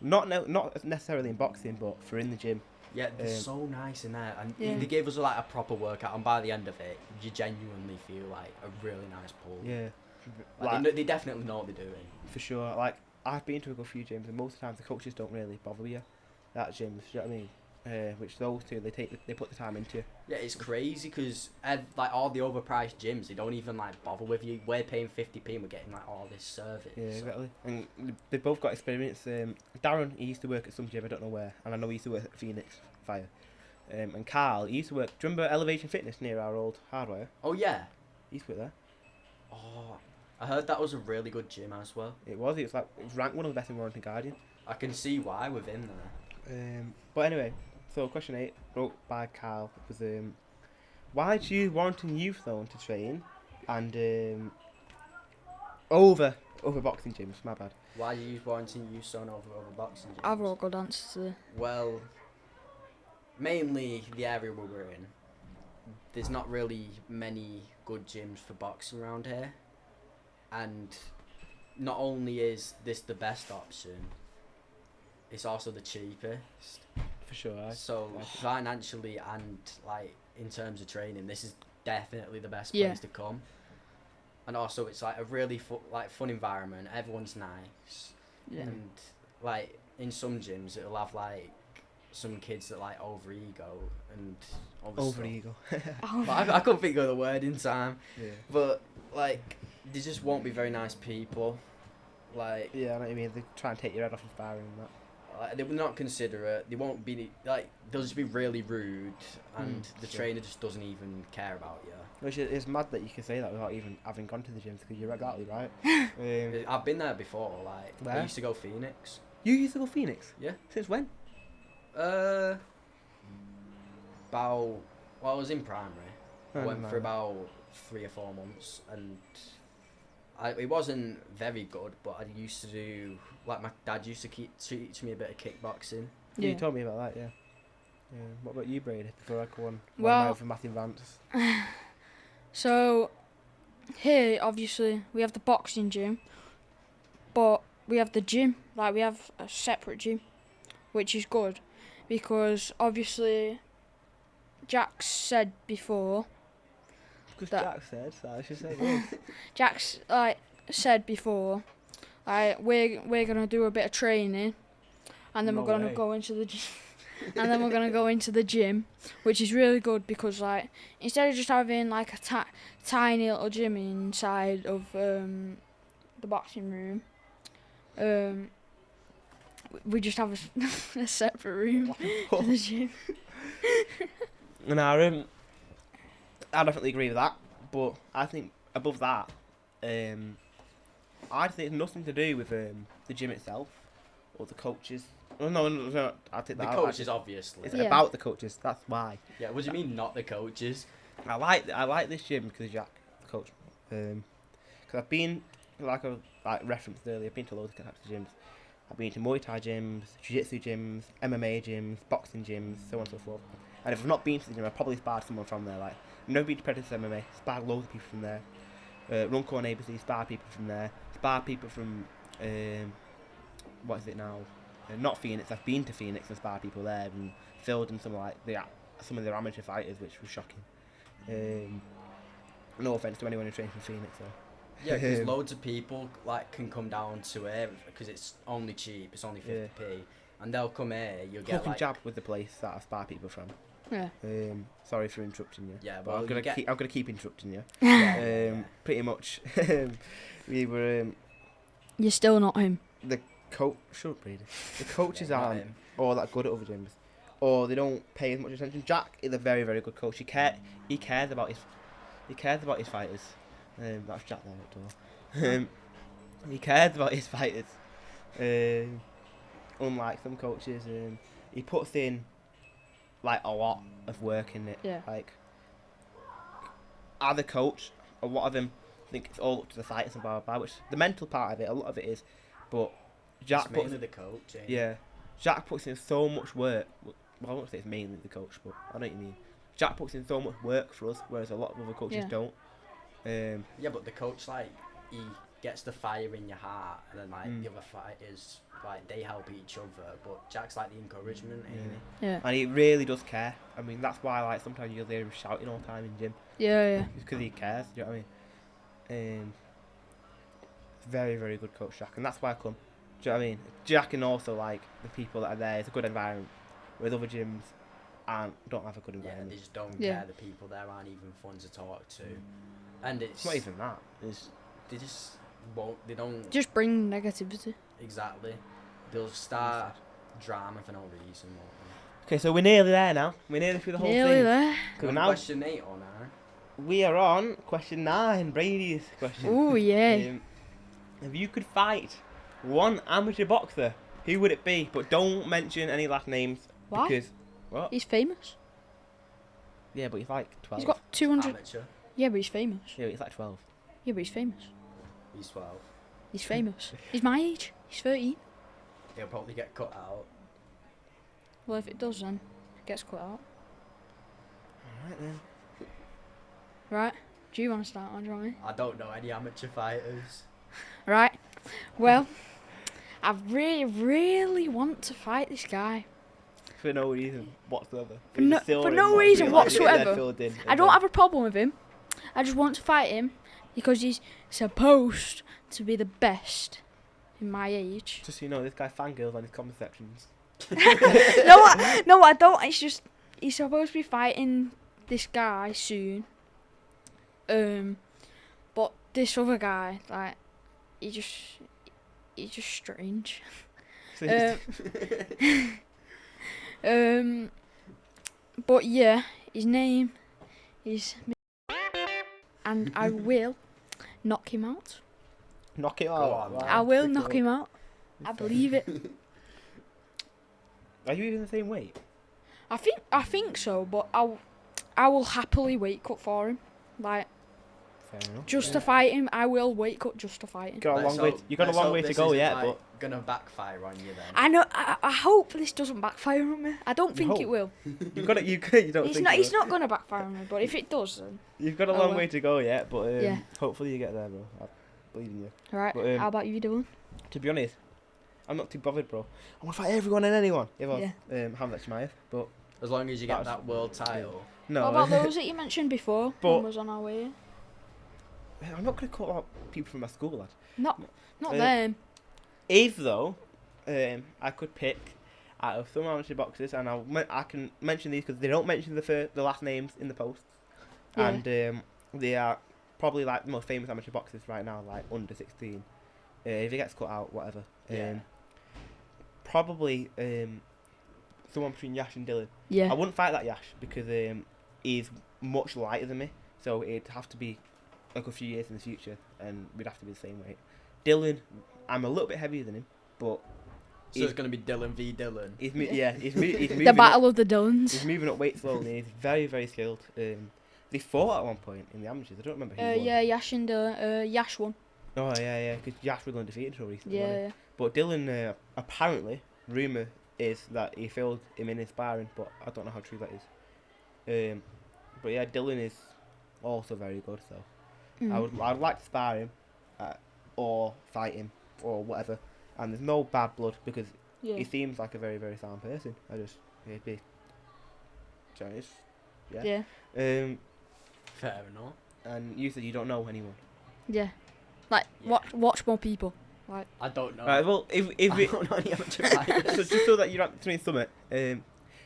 not necessarily in boxing, but for in the gym. Yeah, they're so nice in there, and Yeah. they gave us like a proper workout, and by the end of it, you genuinely feel like a really nice pull. Yeah, Like, they definitely know what they're doing. for sure. Like, I've been to a good few gyms, and most of the time the coaches don't really bother you at gyms. Do you know what I mean? Which those two, they put the time into. Yeah, it's crazy because like all the overpriced gyms, they don't even like bother with you. We're paying 50p and we're getting like all this service. Yeah, exactly. And they both got experience. Darren, he used to work at some gym, I don't know where, and I know he used to work at Phoenix Fire. And Carl, he used to work. Do you remember Elevation Fitness near our old hardware? Oh yeah. He used to work there. Oh, I heard that was a really good gym as well. It was. It was ranked one of the best in Warrington Guardian. I can see why within there. But anyway, so question 8, wrote by Carl, was why did you use Warrington Youth Zone to train and over boxing gyms? My bad. Why do you use Warrington Youth Zone over boxing gyms? I've got good answers to that. Well, mainly the area we were in. There's not really many good gyms for boxing around here, and not only is this the best option, it's also the cheapest. For sure. So like it. financially and like in terms of training, this is definitely the best Yeah. place to come. And also, it's like a really fun environment. Everyone's nice, Yeah. and like in some gyms, it'll have like some kids that like over ego and other Over stuff. ego. But I couldn't think of the word in time. Yeah. But like, they just won't be very nice people. Like, Yeah, I know what you mean. They try and take your head off inspiring and that. they will not considerate. They won't be like. They'll just be really rude, and the sure. trainer just doesn't even care about you. Which is mad that you can say that without even having gone to the gyms, because you're exactly right. I've been there before. Like, I Where? used to go Phoenix. You used to go Phoenix? Yeah. Since when? About. Well, I was in primary. I Oh, went no. for about 3 or 4 months, and it wasn't very good. But I used to do like my dad used to teach me a bit of kickboxing. Yeah. You Yeah. told me about that, yeah. What about you, Brady? Before I go on, Well- for Matthew Vance. So, here, obviously, we have the boxing gym, but we have the gym, like, we have a separate gym, which is good, because, obviously, Jack said before, Because that- Jack said, so I should say it. Jack's, like, said before, like, we're going to do a bit of training, and then No we're going way. to go into the gym. And then we're going to go into the gym, which is really good because, like, instead of just having, like, a tiny little gym inside of the boxing room, we just have a separate room for the gym. And I definitely agree with that, but I think above that, I think it's nothing to do with the gym itself or the coaches. Oh, no, I take The that out. coaches, obviously. It's Yeah. about the coaches. That's why. Yeah. What do you mean, not the coaches? I like this gym because of Jack, the coach. Because I've been, like I referenced earlier, I've been to loads of types of gyms, I've been to Muay Thai gyms, Jiu-Jitsu gyms, MMA gyms, boxing gyms, so on and so forth. And if I've not been to the gym, I've probably sparred someone from there. Like, I've never been to Predator MMA, sparred loads of people from there. Runcorn ABC, sparred people from there. Sparred people from, what is it now? Not Phoenix. I've been to Phoenix and sparred people there and filled in some of their amateur fighters, which was shocking. No offense to anyone who trains from Phoenix, though. Yeah, because loads of people like can come down to it because it's only cheap. It's only 50p, and they'll come here. You'll get Hook and like jab with the place that I spar people from. Yeah. Sorry for interrupting you. Yeah, but well, I'm gonna keep interrupting you. yeah. Pretty much. We were You're still not him. the coach. Shut up, Brady. The coaches Yeah, not aren't him. all that good at other gyms, or they don't pay as much attention. Jack is a very, very good coach. He cares about his fighters. That's Jack there at the door. He cares about his fighters. Unlike some coaches, he puts in like a lot of work in it. Yeah. Like, as a coach, a lot of them think it's all up to the fighters and blah blah blah. Which the mental part of it, a lot of it is, but Jack It's puts mainly the coach. Ain't it? yeah, Jack puts in so much work. Well, I won't say it's mainly the coach, but I know what you mean. Jack puts in so much work for us, whereas a lot of other coaches Yeah. don't. Yeah, but the coach like he gets the fire in your heart, and then like the other fighters like they help each other. But Jack's like the encouragement, ain't he? Yeah. And he really does care. I mean, that's why like sometimes you'll hear him shouting all the time in gym. Yeah. It's because he cares. Do you know what I mean? Very, very good coach, Jack, and that's why I come. Do you know what I mean? Jack and also like the people that are there. It's a good environment. Whereas other gyms don't have a good Yeah, environment. they just don't Yeah. care. The people there aren't even fun to talk to, and It's not even that. It's they just won't. They don't Just bring negativity. exactly. They'll start drama for no reason. okay. So we're nearly there now. We're nearly through the whole Nearly thing. there. So Now, now question 8 or 9? we are on question 9, Brady's question. Oh yeah. If you could fight one amateur boxer, who would it be? But don't mention any last names. Why? Because what? He's famous. Yeah, but he's like 12. He's got 200. Amateur. Yeah, but he's famous. Yeah, but he's like 12. Yeah, but he's famous. He's 12. He's famous. He's my age. He's 13. He'll probably get cut out. Well, if it does, then it gets cut out. Alright then. Right. Do you want to start on, Johnny? I don't know any amateur fighters. Right. Well, I really, really want to fight this guy. For no reason whatsoever. For no reason whatsoever. I don't have a problem with him. I just want to fight him because he's supposed to be the best in my age. Just so you know, this guy fangirls on his comment sections. No, I don't. It's just he's supposed to be fighting this guy soon. But this other guy, like, he's just strange. But yeah, his name is, and I will knock him out. Knock it Go out. on, Wow, man. I will pick it knock up. him out. I believe it. Are you even the same weight? I think so, but I will happily weight cut for him. Like, Fair enough. just to fight him, I will weight cut just to fight him. You got a long way. You got a let's long hope way to this go isn't, yet, like, but gonna backfire on you then. I know. I hope this doesn't backfire on me. I don't think hope. it will. you've got it. You don't It's think not. it It's will. not gonna backfire on me. But if it does, then You've got a Oh, long well. way to go yet, but Yeah. hopefully you get there, bro. I believe in you. right. But, How about you, Dylan? To be honest, I'm not too bothered, bro. I want to fight everyone and anyone. If I Yeah. Hamlet Shmaev, but As long as you get That's- that world title. no. What about those that you mentioned before? But- One was on our way. I'm not gonna call out people from my school, lad. Not Uh, them. If though, I could pick out of some amateur boxers, and I can mention these because they don't mention the last names in the posts, Yeah. and they are probably like the most famous amateur boxers right now, like under 16. If it gets cut out, whatever. Yeah. Probably someone between Yash and Dylan. Yeah. I wouldn't fight that Yash because he's much lighter than me, so it'd have to be like a few years in the future, and we'd have to be the same weight. Dylan, I'm a little bit heavier than him, but So it's gonna be Dylan v Dylan. he's moving. The Up, Battle of the he's Dylans. moving up weight slowly. He's very, very skilled. They fought at one point in the amateurs. I don't remember who won. Yeah, Yash and Yash won. Oh yeah, because Jasper got undefeated until recently. wasn't he? Yeah. But Dillon, apparently, rumour is that he failed him in his sparring, but I don't know how true that is. But yeah, Dillon is also very good. So I'd like to spar him, or fight him, or whatever. And there's no bad blood because Yeah. he seems like a very very sound person. He'd be. So it's, yeah. Yeah. Fair enough. And you said you don't know anyone. Yeah. Like Yeah. watch more people. Like I don't know. Right. Well, if I it, don't know any amateur fighters. so just so that you're answering summit,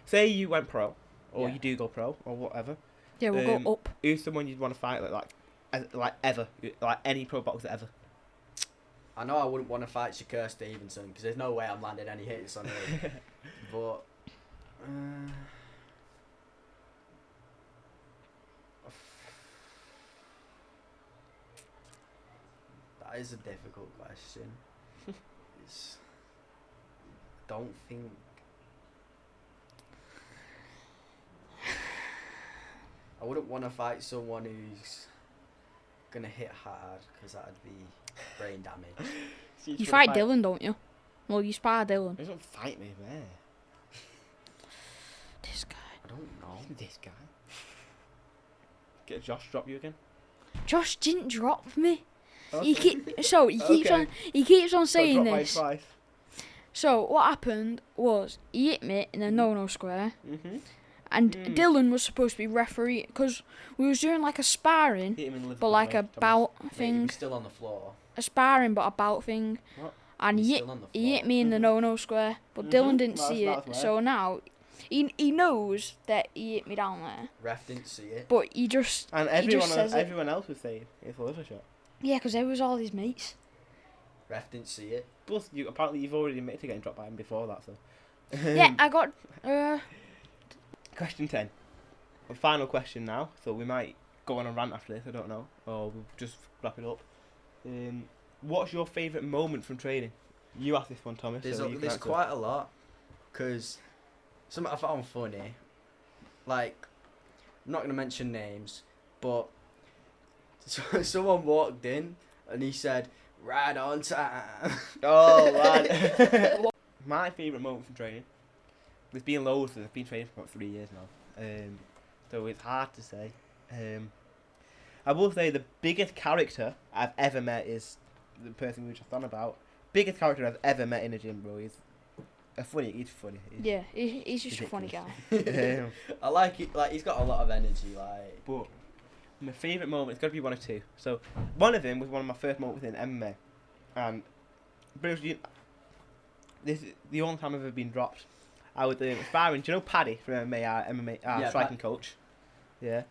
say you went pro, or Yeah. you do go pro, or whatever. yeah, we'll Um, go up. Who's someone you'd want to fight like ever, like any pro boxer ever? I know I wouldn't want to fight Shakur Stevenson because there's no way I'm landing any hits on him. But that is a difficult question. It's, don't think. I wouldn't want to fight someone who's gonna hit hard because that'd be brain damage. You fight Dillon, don't you? Well, you spar Dillon. He doesn't fight me, man. This guy. I don't know. This guy. Get Josh drop you again. Josh didn't drop me. Okay. He keeps on Got saying dropped by this. twice. So what happened was he hit me in a no square, Mhm. and Dillon was supposed to be referee because we was doing like a sparring, Hit him in the but liver, like a mate, Thomas. bout Mate, thing, you're still on the floor. a sparring but a bout thing, What? and You're he hit, still on the he hit floor. me in the no square, but Dillon didn't That's- see that's it, where. so now he knows that he hit me down there, Ref didn't see it. but he just And he just everyone, says it. everyone else was saying it's a liver shot. Yeah, because there was all his mates. Ref didn't see it. Plus, apparently you've already admitted to getting dropped by him before that. So. Yeah, I got Question 10. A final question now, so we might go on a rant after this, I don't know, or we'll just wrap it up. What's your favourite moment from training? You asked this one, Thomas. There's, so you can there's answer. quite a lot. Because something I found funny, like, I'm not going to mention names, but someone walked in and he said, right on time. Oh, lad. My favourite moment from training, there's been loads, I've been training for about 3 years now, so it's hard to say. I will say the biggest character I've ever met is the person we were just on about. Biggest character I've ever met in a gym, bro. He's funny. He's yeah, he's just a funny guy. Um, I like it. Like, he's got a lot of energy. Like, but my favourite moment, it's got to be one or two. So one of them was one of my first moments in MMA, and Bruce, this is the only time I've ever been dropped. I was sparring. Do you know Paddy from MMA, MMA Yeah, striking coach? Yeah.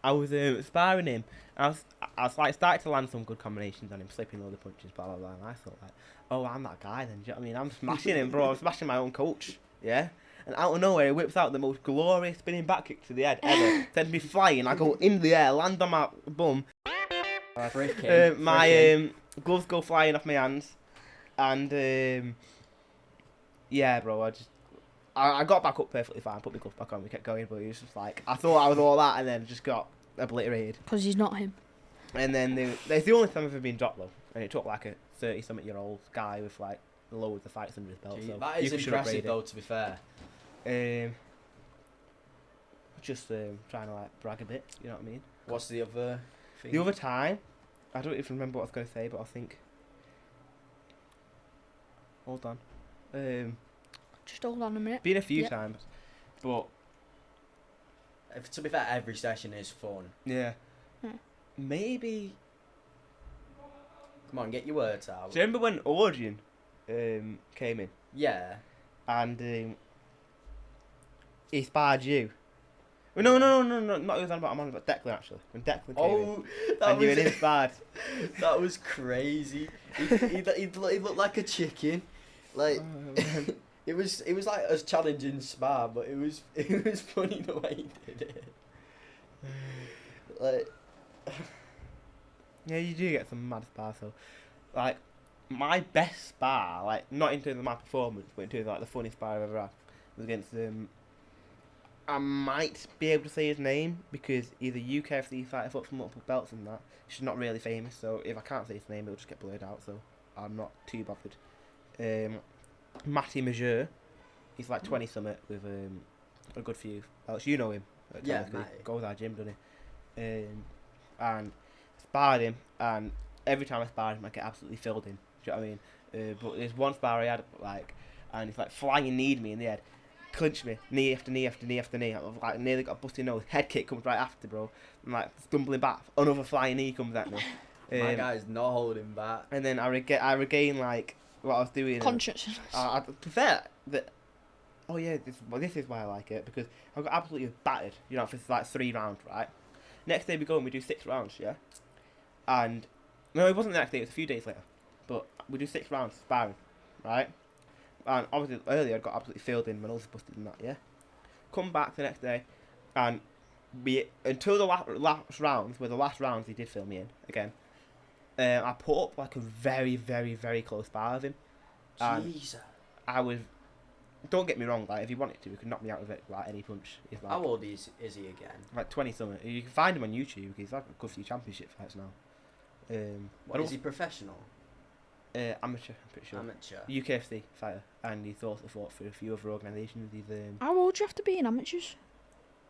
I was sparring him. And I was like starting to land some good combinations on him, slipping all the punches, blah blah blah. And I thought like, oh, I'm that guy then. Do you know what I mean? I'm smashing him, bro. I'm smashing my own coach. Yeah. And out of nowhere, he whips out the most glorious spinning back kick to the head ever. Sends me flying. I go in the air, land on my bum. My gloves go flying off my hands, and yeah, bro. I got back up perfectly fine. Put my gloves back on. We kept going, but he was just like, I thought I was all that, and then just got obliterated. Because he's not him. And then it's the only time I've ever been dropped though, and it took like a 30-something-year-old guy with like loads of fights under his belt. gee, So that is you should impressive, upgrade though. To be fair, it. Just trying to like brag a bit. You know what I mean? what's the other thing? The other time, I don't even remember what I was going to say, but I think. Hold on. Just hold on a minute. Been a few Yep. times, but To be fair, every session is fun. yeah, Hmm. maybe. Come on, get your words out. Do you remember when Origin came in Yeah. and he sparred you? Well, no, not who was on about. I'm on about Declan actually. When Declan came in, Oh, that and you was and him sparred. that was crazy. He looked like a chicken. Like Oh, man. it was like a challenging spar, but it was funny the way he did it. Like, Yeah, you do get some mad spars though. Like my best spar, like not in terms of my performance, but in terms of like the funniest spar I've ever had, was against I might be able to say his name because he's a UKFC fighter, fought for multiple belts and that. He's not really famous, so if I can't say his name, it'll just get blurred out. So I'm not too bothered. Matty Majeur, he's like 20 something with a good few belts. You know him. Yeah, He Matty. goes to our gym, doesn't he? And sparred him, and every time I sparred him, I get absolutely filled in. Do you know what I mean? But there's one spar I had, and he's like flying kneed me in the head, clinched me, knee after knee after knee after knee. I've like nearly got a busted nose. Head kick comes right after, bro. I'm like stumbling back. Another flying knee comes at me. My guy's not holding back. And then I regain like what I was doing. Conscience. I prefer that. Oh yeah, this is why I like it, because I got absolutely battered. You know, for like 3 rounds, right? Next day we go and we do 6 rounds, yeah. And no, it wasn't the next day. It was a few days later. But we do 6 rounds sparring, right? And obviously earlier I got absolutely filled in, my nose was busted and that, yeah. Come back the next day, and until the last rounds, were the last rounds he did fill me in again. I put up like a very, very, very close bar of him. And Jesus. I was. Don't get me wrong, like if he wanted to, he could knock me out of it like any punch. He's like, How old is he again? like 20 something. You can find him on YouTube. He's like a good few championship fights now. What, is he professional? Amateur, I'm pretty sure. Amateur. UKFC fighter, and he's also fought for a few other organisations. He's How old do you have to be in amateurs?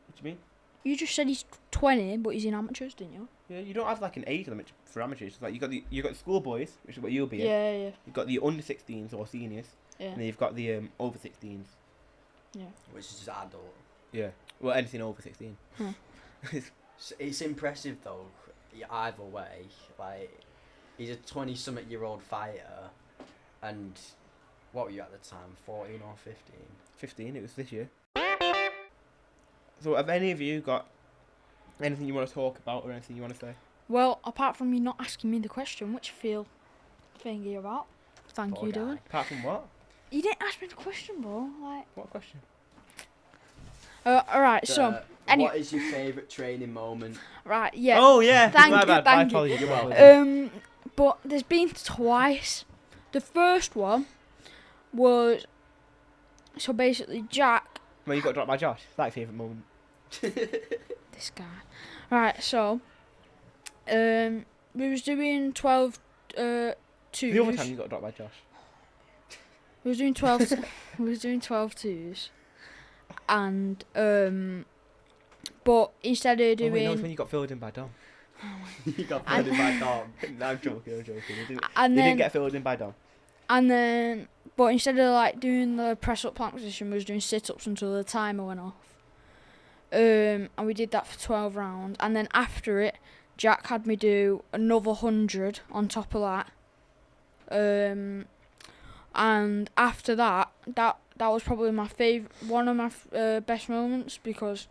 what do you mean? You just said he's 20, but he's in amateurs, didn't you? Yeah, you don't have like an age limit for amateurs. Like you got the schoolboys, which is what you'll be in. Yeah. You've got the under 16s or seniors, Yeah. and then you've got the over 16s. Yeah. Which is just adult. Yeah. Well, anything over 16. Hmm. It's impressive though, either way. Like, he's a 20-something-year-old fighter, and what were you at the time, 14 or 15? 15. It was this year. So, have any of you got anything you want to talk about or anything you want to say? Well, apart from you not asking me the question, which I feel thingy about. Thank Poor you, guy. Dylan. Apart from what? You didn't ask me the question, bro. Like. What question? Alright, so. What is your favourite training moment? Right, yeah. Oh yeah. Thank My you, bad. thank My you. apologies. You're welcome. But there's been twice. The first one was. So basically, Jack. When you got dropped by Josh. That's your favourite moment. This guy. Right, so. We was doing 12 twos. The other time you got dropped by Josh. We was doing 12. We was doing 12 twos, and but instead of Oh, doing, wait, no, it's when you got filled in by Dom. You got filled in by Dom. No, I'm joking. You and didn't then get filled in by Dom. and then, but instead of like doing the press up plank position, we was doing sit ups until the timer went off. And we did that for 12 rounds, and then after it, Jack had me do another 100 on top of that. And after that was probably my one of my best moments, because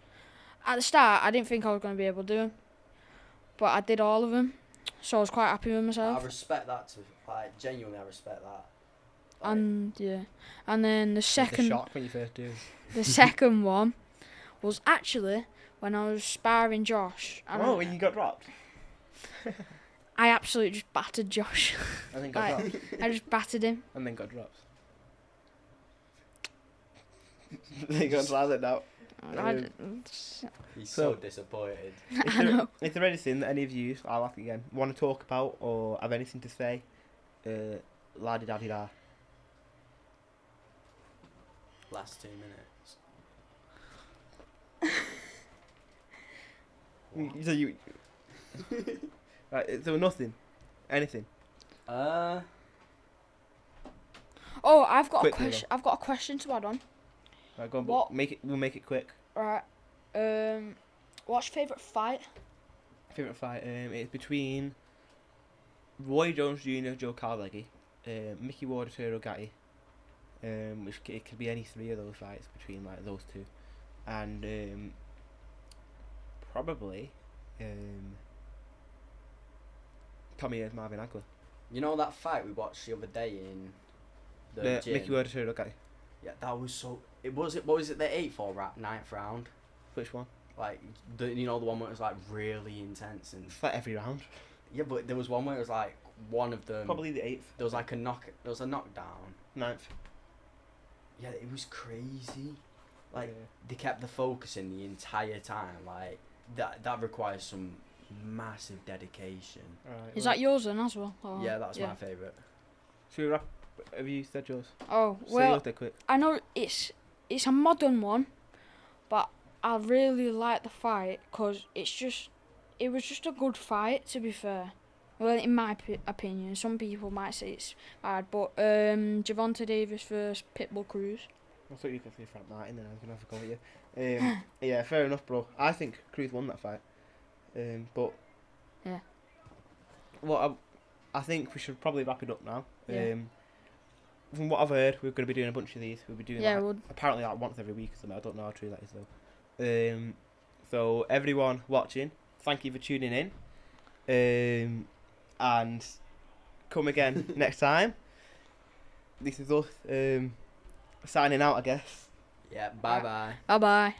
at the start I didn't think I was going to be able to do them, but I did all of them, so I was quite happy with myself. I respect that. Genuinely, I respect that. Like, And yeah, and then the It's a second shock when you first do. the second one was actually when I was sparring Josh. And Oh, when you got dropped. I absolutely just battered Josh. And then got Right. dropped. I just battered him. And then got dropped. They got silent now. he's So- so disappointed. I know. Is there anything that any of you, I'll ask again, want to talk about or have anything to say? La-di-da-di-da. Last 2 minutes. So you... Right, so nothing? Anything? Uh, Oh, I've got Quickly, a question. I've got a question to add on. Right, go on, What? but we'll make it quick. Right. What's your favourite fight? Favourite fight? It's between Roy Jones Jr., Joe Carleghi, Mickey Ward, Arturo Gatti. It could be any 3 of those fights between like those 2, and probably Tommy Ayers, Marvin Hagler. you know that fight we watched the other day in the gym? Mickey Ward, Arturo Gatti. Yeah, that was so. What was it? The 8th or 9th round? Which one? Like, the one where it was like really intense and. It's like every round. Yeah, but there was one where it was like one of them. Probably the 8th. There was like a knockdown. 9th. Yeah, it was crazy. Like they kept the focus in the entire time. Like that requires some massive dedication. Right, Is that yours then as well? Or- Yeah, that's my favourite. Should we wrap? Have you said yours? Oh Say well, yours dead quick. I know it's a modern one, but I really like the fight because it was just a good fight, to be fair. Well, in my opinion, some people might say it's bad, but Gervonta Davis versus Pitbull Cruz. I thought you could say Frank Martin, then I was gonna have a go at you. Yeah, fair enough, bro. I think Cruz won that fight. But yeah. Well, I think we should probably wrap it up now. Yeah. From what I've heard, we're going to be doing a bunch of these. We'll be doing apparently like once every week or something. I don't know how true that is though. So everyone watching, thank you for tuning in. And come again next time. This is us signing out, I guess. Yeah, bye bye. Bye bye.